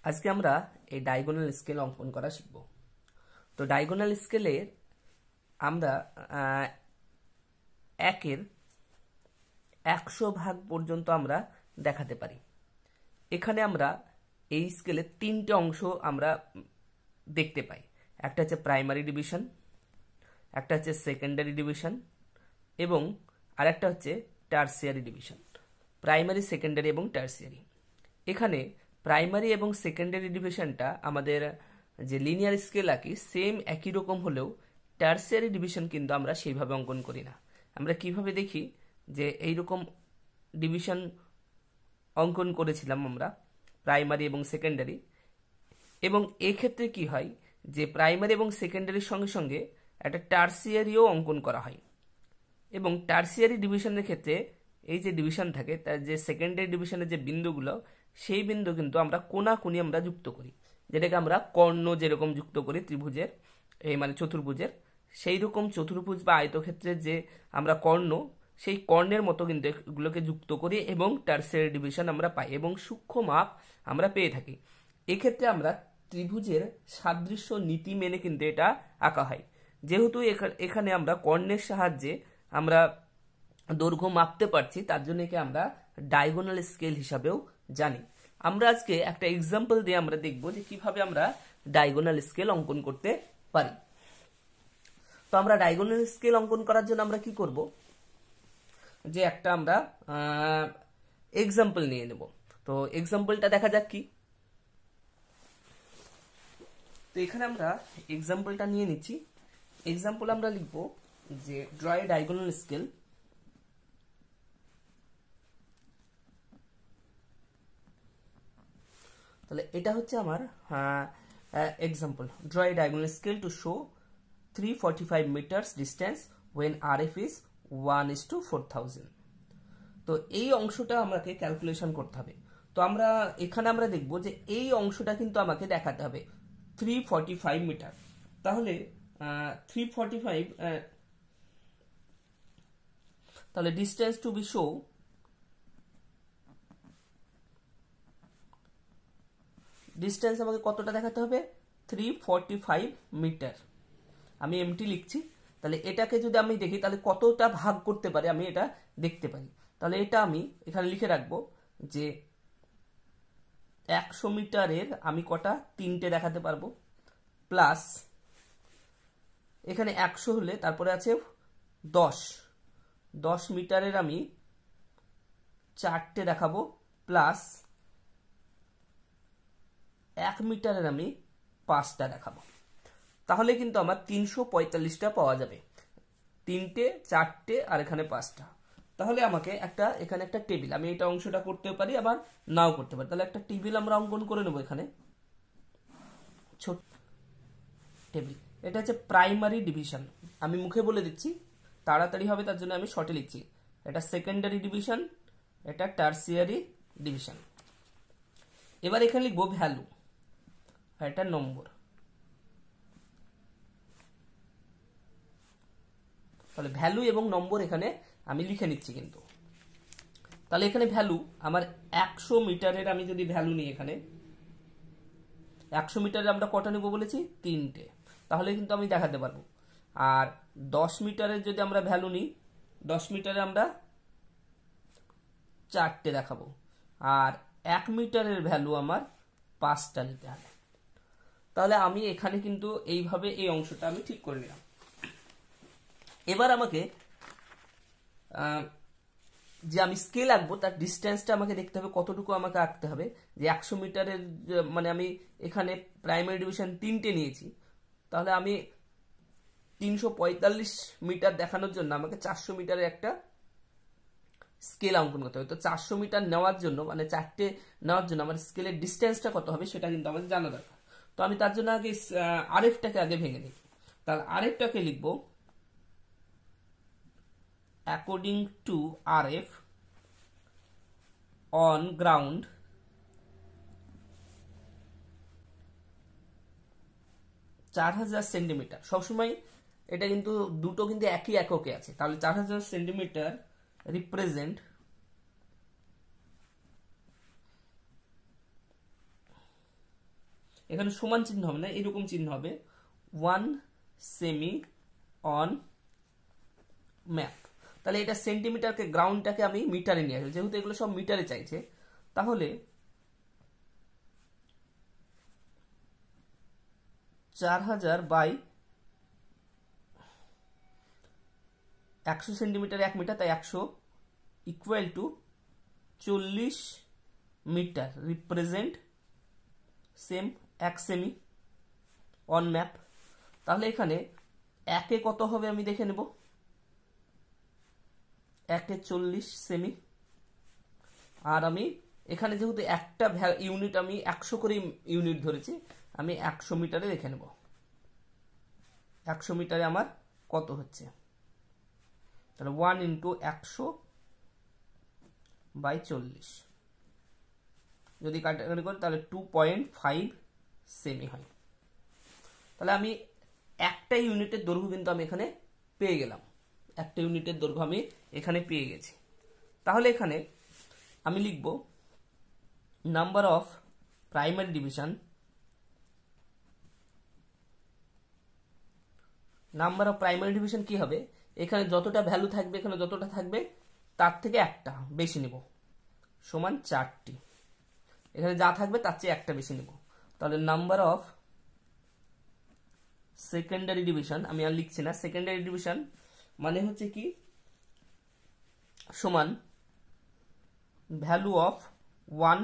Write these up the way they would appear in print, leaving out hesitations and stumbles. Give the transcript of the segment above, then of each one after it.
আজকে আমরা এই ডায়াগোনাল স্কেল অঙ্কন করা শিখব। তো ডায়াগোনাল স্কেলে আমরা 1-এর 100 ভাগ পর্যন্ত আমরা দেখাতে পারি। এখানে আমরা এই স্কেলে 3টে অংশ আমরা দেখতে পাই। একটা হচ্ছে প্রাইমারি ডিভিশন, একটা হচ্ছে সেকেন্ডারি ডিভিশন এবং আরেকটা হচ্ছে টারসিয়ারি ডিভিশন। প্রাইমারি, সেকেন্ডারি এবং টারসিয়ারি। এখানে প্রাইমারি এবং সেকেন্ডারি ডিভিশনটা আমাদের যে লিনিয়ার স্কেল আঁকি সেম একই রকম হলেও টারসিয়ারি ডিভিশন কিন্তু আমরা সেইভাবে অঙ্কন করি না। আমরা কিভাবে দেখি যে এইরকম ডিভিশন অঙ্কন করেছিলাম আমরা প্রাইমারি এবং সেকেন্ডারি, এবং এক্ষেত্রে কি হয় যে প্রাইমারি এবং সেকেন্ডারির সঙ্গে সঙ্গে একটা টারসিয়ারিও অঙ্কন করা হয়। এবং টারসিয়ারি ডিভিশনের ক্ষেত্রে এই যে ডিভিশন থাকে তার যে সেকেন্ডারি ডিভিশনের যে বিন্দুগুলো সেই বিন্দু কিন্তু আমরা কোনাকুনি আমরা যুক্ত করি, যেটাকে আমরা কর্ণ যেরকম যুক্ত করি ত্রিভুজের এই মানে চতুর্ভুজের, সেই রকম চতুর্ভুজ বা আয়তক্ষেত্রের যে আমরা কর্ণ সেই কর্ণের মতো কিন্তু এগুলোকে যুক্ত করি এবং টারসিয়ারি ডিভিশন আমরা পাই এবং সূক্ষ্ম মাপ আমরা পেয়ে থাকি। এক্ষেত্রে আমরা ত্রিভুজের সাদৃশ্য নীতি মেনে কিন্তু এটা আঁকা হয়। যেহেতু এখানে আমরা কর্ণের সাহায্যে আমরা দৈর্ঘ্য মাপতে পারছি, তার জন্য একে আমরা ডায়াগোনাল স্কেল হিসাবেও জানি। আমরা আজকে একটা এক্সাম্পল দিয়ে আমরা দেখব যে কিভাবে আমরা ডায়াগোনাল স্কেল অঙ্কন করতে পারি। তো আমরা ডায়াগোনাল স্কেল অঙ্কন করার জন্য আমরা কি করব, যে একটা আমরা এক্সাম্পল নিয়ে নেব। তো এক্সাম্পলটা দেখা যাক কি। তো এখানে আমরা এক্সাম্পলটা নিয়ে নিচ্ছি। এক্সাম্পল আমরা লিখব যে ড্র এ ডায়াগোনাল স্কেল। তাহলে এটা হচ্ছে আমার example, draw a diagonal scale to show 345 metres distance when RF is 1:4000। তো এই অংশটা আমাকে ক্যালকুলেশন করতে হবে। তো আমরা এখানে আমরা দেখব যে এই অংশটা কিন্তু আমাকে দেখাতে হবে 345 মিটার। তাহলে 345 তাহলে distance to be show distance আমাকে কতটা দেখাতে হবে 345 মিটার। আমি এমটি লিখছি। তাহলে এটাকে যদি আমি দেখি তাহলে কতটা ভাগ করতে পারি আমি এটা দেখতে পারি। তাহলে এটা আমি এখানে লিখে রাখবো যে 100 মিটারের আমি কটা 3টে দেখাতে পারবো, প্লাস এখানে 100 হলে তারপরে আছে 10 মিটারের আমি 4টে দেখাবো, প্লাস 1 মিটারের আমি 5টা দেখাবো। তাহলে কিন্তু আমার 345টা পাওয়া যাবে, 3টে 4টে আর এখানে 5টা। তাহলে আমাকে এখানে একটা টেবিল, আমি এটা অংশটা করতে পারি আবার নাও করতে পারি। তাহলে একটা টেবিল আমরা অঙ্কন করে নেব। এখানে ছোট টেবিল, এটা হচ্ছে প্রাইমারি ডিভিশন। আমি মুখে বলে দিচ্ছি তাড়াতাড়ি হবে তার জন্য আমি শর্টে লিখছি। এটা সেকেন্ডারি ডিভিশন, এটা টারসিয়ারি ডিভিশন। এবার এখানে লিখবো ভ্যালু, এটা নম্বর। তাহলে ভ্যালু এবং নম্বর এখানে আমি লিখে নিচ্ছি কিন্তু। তাহলে এখানে ভ্যালু আমার 100 মিটারের আমি যদি ভ্যালু নিই, এখানে 100 মিটারে আমরা কটা নেব বলেছি 3টে, তাহলে কিন্তু আমি দেখাতে পারবো। আর 10 মিটারের যদি আমরা ভ্যালু নিই, 10 মিটারে আমরা 4টে দেখাবো। আর 1 মিটারের ভ্যালু আমার 5টা নিতে হবে। তাহলে আমি এখানে কিন্তু এইভাবে এই অংশটা আমি ঠিক করে নিলাম। এবার আমাকে যে আমি স্কেল আঁকবো তার ডিস্টেন্সটা আমাকে দেখতে হবে কতটুকু আমাকে আঁকতে হবে। যে 100 মিটারের মানে আমি এখানে প্রাইমারি ডিভিশন 3টে নিয়েছি, তাহলে আমি 345 মিটার দেখানোর জন্য আমাকে 400 মিটারের একটা স্কেল অঙ্কন করতে হবে। তো 400 মিটার নেওয়ার জন্য মানে 4টে নেওয়ার জন্য আমার স্কেলের ডিস্টেন্সটা কত হবে সেটা কিন্তু আমাদের জানা দরকার। তো আমি তার জন্য আগে আরএফটাকে আগে ভেঙে নিই। তাহলে আরএফটাকে লিখবো according to RF on ground centimetre. সবসময় এটা কিন্তু দুটো কিন্তু একই এককে আছে। তাহলে 4000 সেন্টিমিটার রিপ্রেজেন্ট এখানে সমান চিহ্ন হবে না, এরকম চিহ্ন হবে 1 সেমি অন ম্যাপ। তাহলে এটা সেন্টিমিটারকে, গ্রাউন্ডটাকে আমি মিটারে নিয়ে আসবো, যেহেতু এগুলো সব মিটারে চাইছে। তাহলে 4000 বাই 100 সেন্টিমিটার 1 মিটার, তাই 100 equal to 40 metre represent same 1 সেমি অন ম্যাপ। তাহলে এখানে একে কত হবে আমি দেখে নেব, একে 40 সেমি। আর আমি এখানে যেহেতু একটা ইউনিট আমি 100 করে ইউনিট ধরেছি, আমি 100 মিটারে দেখে নেব 100 মিটারে আমার কত হচ্ছে। তাহলে 1 ইন্টু 100 বাই 40 যদি কাটাকাটি করি তাহলে 2.5 সেমি হয়। তাহলে আমি একটা ইউনিটের দৈর্ঘ্য কিন্তু আমি এখানে পেয়ে গেলাম, একটা ইউনিটের দৈর্ঘ্য আমি এখানে পেয়ে গেছি। তাহলে এখানে আমি লিখব number of primary division, number of primary division কি হবে, এখানে যতটা ভ্যালু থাকবে, এখানে যতটা থাকবে তার থেকে একটা বেশি নেব, সমান 4টি। এখানে যা থাকবে তার চেয়ে একটা বেশি নেব। তাহলে নাম্বার অফ সেকেন্ডারি ডিভিশন, আমি আর লিখছি না, সেকেন্ডারি ডিভিশন মানে হচ্ছে কি সমান value of 1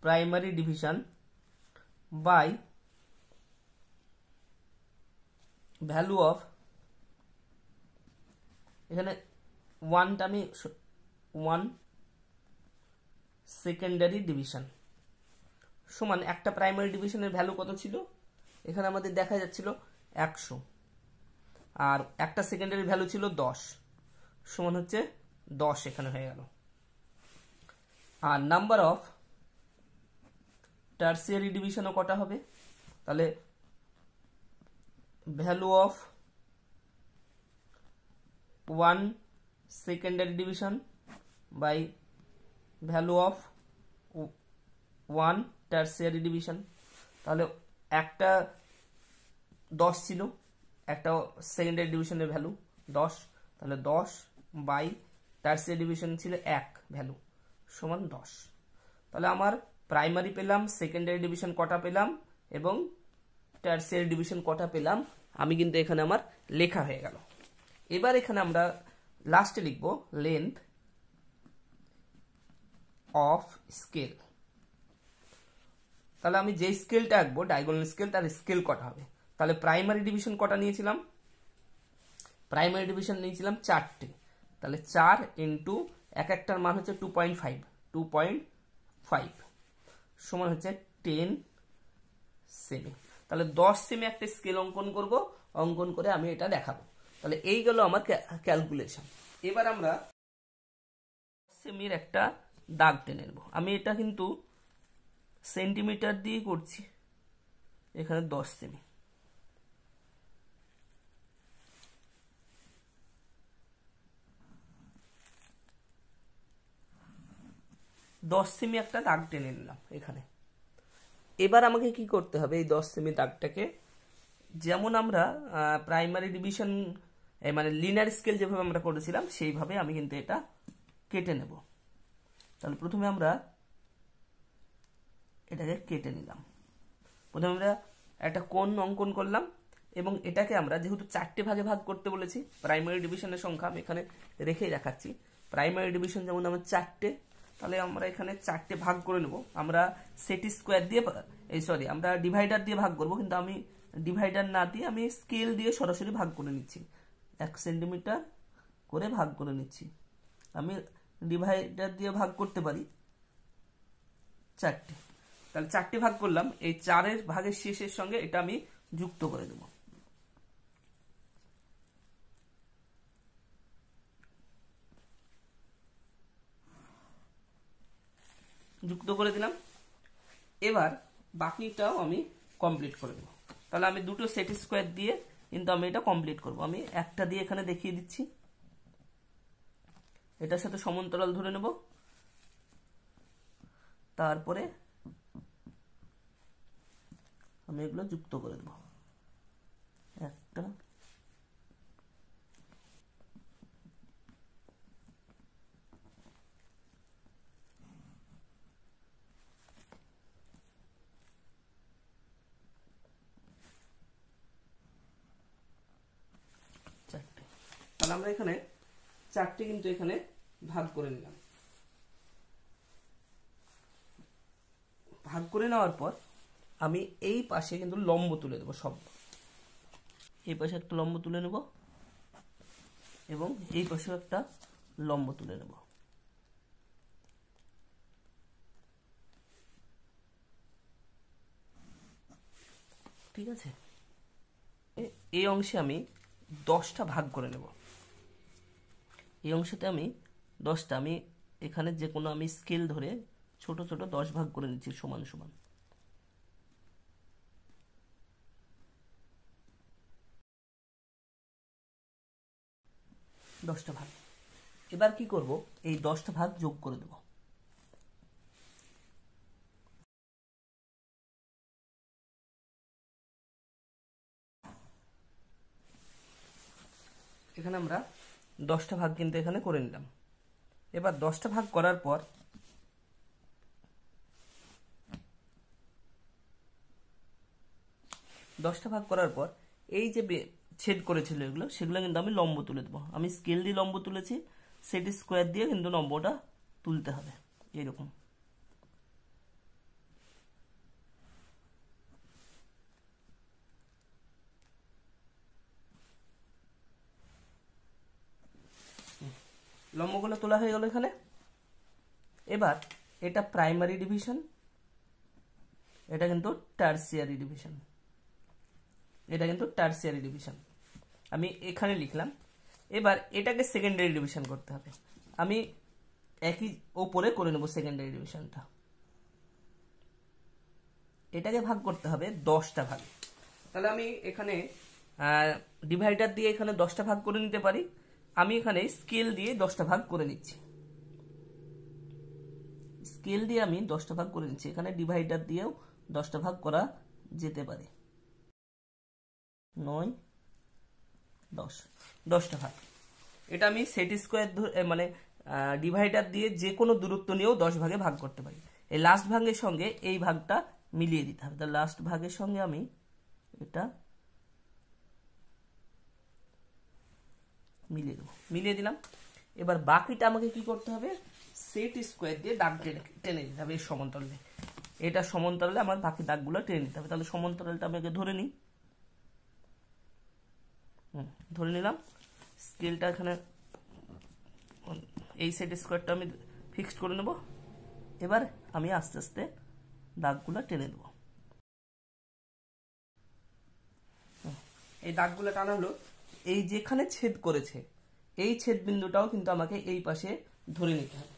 primary division by value of, এখানে 1টা আমি 1 সেকেন্ডারি ডিভিশন সমান একটা প্রাইমারি ডিভিশনের ভ্যালু কত ছিল, এখানে আমাদের দেখা যাচ্ছিল 100, আর একটা সেকেন্ডারি ভ্যালু ছিল 10, সমান হচ্ছে 10 এখানে হয়ে গেল। আর নাম্বার অফ টার্সিয়ারি ডিভিশনও কটা হবে, তাহলে value of 1 secondary division by value of 1 tertiary division. তাহলে একটা 10 ছিল, একটা সেকেন্ডারি ডিভিশনের ভ্যালু 10, তাহলে 10 বাই টার্সিয়ারি ডিভিশন ছিল 1 ভ্যালু, সমান 10। তাহলে আমার প্রাইমারি পেলাম, সেকেন্ডারি ডিভিশন কটা পেলাম এবং টার্সিয়ারি ডিভিশন কটা পেলাম, আমি কিন্তু এখানে আমার লেখা হয়ে গেল। এবার এখানে আমরা লাস্টে লিখব লেন্থ অফ স্কেল। তাহলে আমি যে স্কেলটা আঁকবো ডায়াগোনাল স্কেল, তার স্কেল কটা হবে। তাহলে প্রাইমারি ডিভিশন কটা নিয়েছিলাম, প্রাইমারি ডিভিশন নিয়েছিলাম 4টে, তাহলে 4 ইন্টু এক একটার মান হচ্ছে 2.5 সমান হচ্ছে 10 সেমি। তাহলে 10 সেমি একটা স্কেল অঙ্কন করব, অঙ্কন করে আমি এটা দেখাবো। তাহলে এই গেল আমার ক্যালকুলেশন। এবার আমরা সেমির একটা দাগ টেনে নেব। আমি এটা কিন্তু সেন্টিমিটার দিয়ে করছি, এখানে 10 সেমি। একটা দাগ টেনে নিলাম এখানে। এবার আমাকে কি করতে হবে, এই 10 সেমি দাগটাকে যেমন আমরা প্রাইমারি ডিভিশন মানে লিনিয়ার স্কেল যেভাবে আমরা করেছিলাম সেইভাবে আমি কিন্তু এটা কেটে নেব। তাহলে প্রথমে আমরা এটাকে কেটে নিলাম, প্রথমে আমরা একটা কোণ অঙ্কন করলাম এবং এটাকে আমরা যেহেতু 4টে ভাগে ভাগ করতে বলেছি, প্রাইমারি ডিভিশনের সংখ্যা আমি এখানে রেখেই দেখাচ্ছি। প্রাইমারি ডিভিশন যেমন আমার 4টে, তাহলে আমরা এখানে 4টে ভাগ করে নেব। আমরা সেট স্কোয়ার দিয়ে আমরা ডিভাইডার দিয়ে ভাগ করব, কিন্তু আমি ডিভাইডার না দিয়ে আমি স্কেল দিয়ে সরাসরি ভাগ করে নিচ্ছি, 1 সেন্টিমিটার করে ভাগ করে নিচ্ছি। আমি ডিভাইডার দিয়ে ভাগ করতে পারি 4টে, তাহলে 4টে ভাগ করলাম। এই 4-এর ভাগের শেষের সঙ্গে এটা আমি যুক্ত করে দেব। যুক্ত করে দিলাম। এবার বাকিটাও আমি কমপ্লিট করে দেব। তাহলে আমি দুটো সেট স্কোয়ার দিয়ে কিন্তু আমি এটা কমপ্লিট করব। আমি একটা দিয়ে এখানে দেখিয়ে দিচ্ছি, এটার সাথে সমান্তরাল ধরে নেব, তারপরে আমি এগুলো যুক্ত করে দেবো। একটা, চারটে। তাহলে আমরা এখানে চারটে কিন্তু এখানে ভাগ করে নিলাম। ভাগ করে নেওয়ার পর আমি এই পাশে কিন্তু লম্ব তুলে দেবো সব। এই পাশে একটা লম্ব তুলে নেব এবং এই পাশেও একটা লম্ব তুলে নেব। ঠিক আছে, এই অংশে আমি 10টা ভাগ করে নেব। এই অংশতে আমি 10টা, আমি এখানে যে কোনো আমি স্কেল ধরে ছোট ছোট 10 ভাগ করে নিচ্ছি সমান সমান। দশটা ভাগ। এবার কি করব, এই 10টা ভাগ যোগ করে দেব। এখানে আমরা 10টা ভাগ কিন্তু এখানে করে নিলাম। এবার 10টা ভাগ করার পর এই যে ছেদ করেছিল এগুলো, সেগুলো কিন্তু আমি লম্ব তুলে দেবো। আমি স্কেল দিয়ে লম্ব তুলেছি, সেট স্কোয়ার দিয়ে কিন্তু লম্বটা তুলতে হবে এরকম। লম্বগুলো তোলা হয়ে গেল এখানে। এবার এটা প্রাইমারি ডিভিশন, এটা কিন্তু টারসিয়ারি ডিভিশন। আমি এখানে লিখলাম। এবার এটাকে সেকেন্ডারি ডিভিশন করতে হবে। আমি একই ওপরে করে নেব সেকেন্ডারি ডিভিশনটা। এটাকে ভাগ করতে হবে 10টা ভাগে। তাহলে আমি এখানে ডিভাইডার দিয়ে এখানে 10টা ভাগ করে নিতে পারি। আমি এখানে স্কেল দিয়ে 10টা ভাগ করে নিচ্ছি। এখানে ডিভাইডার দিয়েও 10টা ভাগ করা যেতে পারে। 9, 10, 10টা ভাগ। এটা আমি সেট স্কোয়ার মানে ডিভাইডার দিয়ে যে কোনো দূরত্ব নিয়েও 10 ভাগে ভাগ করতে পারি। এই লাস্ট ভাগের সঙ্গে এই ভাগটা মিলিয়ে দিতে হবে। তাহলে লাস্ট ভাগের সঙ্গে আমি এটা মিলিয়ে দিলাম। এবার বাকিটা আমাকে কি করতে হবে, সেট স্কোয়ার দিয়ে দাগ টেনে দিতে হবে এর সমান্তরালে। এটা সমান্তরালে আমার বাকি দাগগুলো টেনে নিতে হবে। তাহলে সমান্তরালটা আমি আগে ধরে নিই। ধরে নিলাম। স্কেলটা এখানে এই সেট স্কোয়ারটা আমি ফিক্সড করে নেব। এবার আমি আস্তে আস্তে দাগগুলো টেনে দেব। এই দাগগুলো টানা হলো। এই যেখানে ছেদ করেছে এই ছেদ বিন্দুটাও কিন্তু আমাকে এই পাশে ধরে নিতে হবে,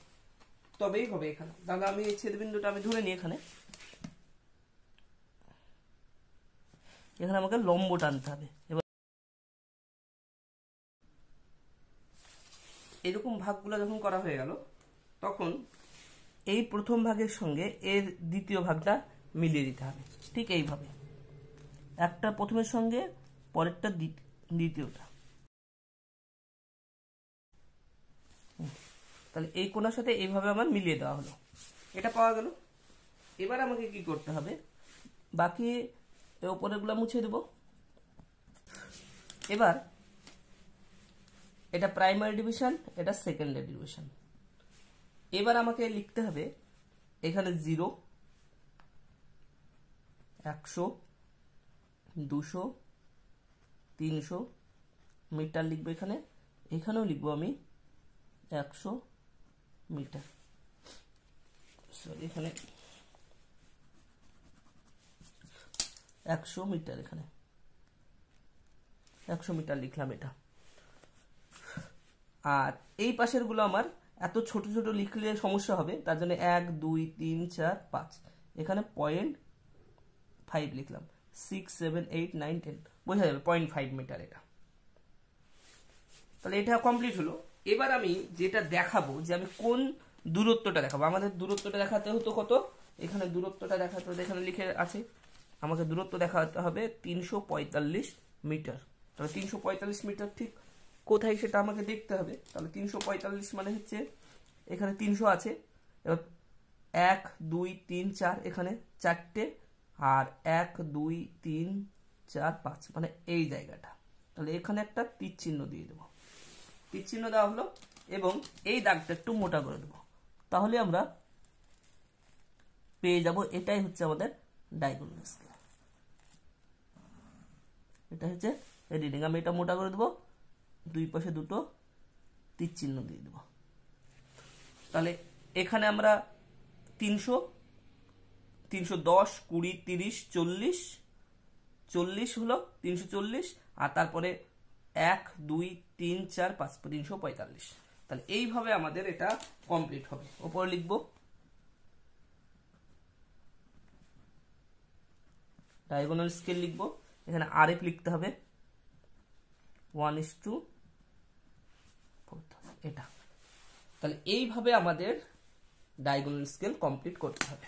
তবেই হবে এখানে। তাহলে আমি এই ছেদ বিন্দুটা আমি ধরে নিই। এখানে আমাকে লম্ব টানতে হবে। এবার এরকম ভাগগুলো যখন করা হয়ে গেল, তখন এই প্রথম ভাগের সঙ্গে এর দ্বিতীয় ভাগটা মিলিয়ে দিতে হবে। ঠিক এইভাবে একটা প্রথমের সঙ্গে পরেরটা দ্বিতীয়টা। তাহলে এই কোণার সাথে এইভাবে আমার মিলিয়ে দেওয়া হলো। এটা পাওয়া গেল। এবার আমাকে কি করতে হবে, বাকি উপরেগুলো মুছে দেব। এবার এটা প্রাইমারি ডিভিশন, এটা সেকেন্ডারি ডিভিশন। এবার আমাকে লিখতে হবে এখানে 0, 100, 200, 300 মিটার লিখবো। এখানেও লিখবো আমি 100 মিটার। এখানে 100 মিটার, এখানে 100 মিটার লিখলাম এটা। আর এই পাশের গুলো আমার এত ছোট ছোট লিখলে সমস্যা হবে, তার জন্য 1, 2, 3, 4, 5 এখানে 0.5 লিখলাম। 6, 7, 8, 9, 10 বোঝা যাবে 0.5 মিটার এটা। তাহলে এটা কমপ্লিট হলো। এবার আমি যেটা দেখাবো যে আমি কোন দূরত্বটা দেখাবো। আমাদের দূরত্বটা দেখাতে হতো কত, এখানে দূরত্বটা দেখাতে হতো, এখানে লিখে আছে আমাকে দূরত্ব দেখাতে হবে 345 মিটার। তাহলে 345 মিটার ঠিক কোথায় সেটা আমাকে দেখতে হবে। তাহলে 345 মানে হচ্ছে এখানে 300 আছে, এবার 1 2 3 4 এখানে 4টে, আর 1 2 3 4 5 মানে এই জায়গাটা। তাহলে এখানে একটা তীর চিহ্ন দিয়ে দেবো, তীর চিহ্ন দেওয়া হলো, এবং এই দাগটা একটু মোটা করে দেবো। তাহলে আমরা পেয়ে যাব এটাই হচ্ছে আমাদের ডায়াগোনাল স্কেল। এটা হচ্ছে রিডিং। আমি এটা মোটা করে দেবো, দুই পাশে দুটো তীর চিহ্ন দিয়ে দেবো। তাহলে এখানে আমরা 300, 310, 20, 30, 40, 40 হলো 340, আর তারপরে 1 2 3 4 5 345। তাহলে এইভাবে আমাদের এটা কমপ্লিট হবে। ওপরে লিখবো ডায়াগোনাল স্কেল, লিখবো এখানে আরএফ লিখতে হবে 1:4, এটা। তাহলে এইভাবে আমাদের ডায়াগোনাল স্কেল কমপ্লিট করতে হবে।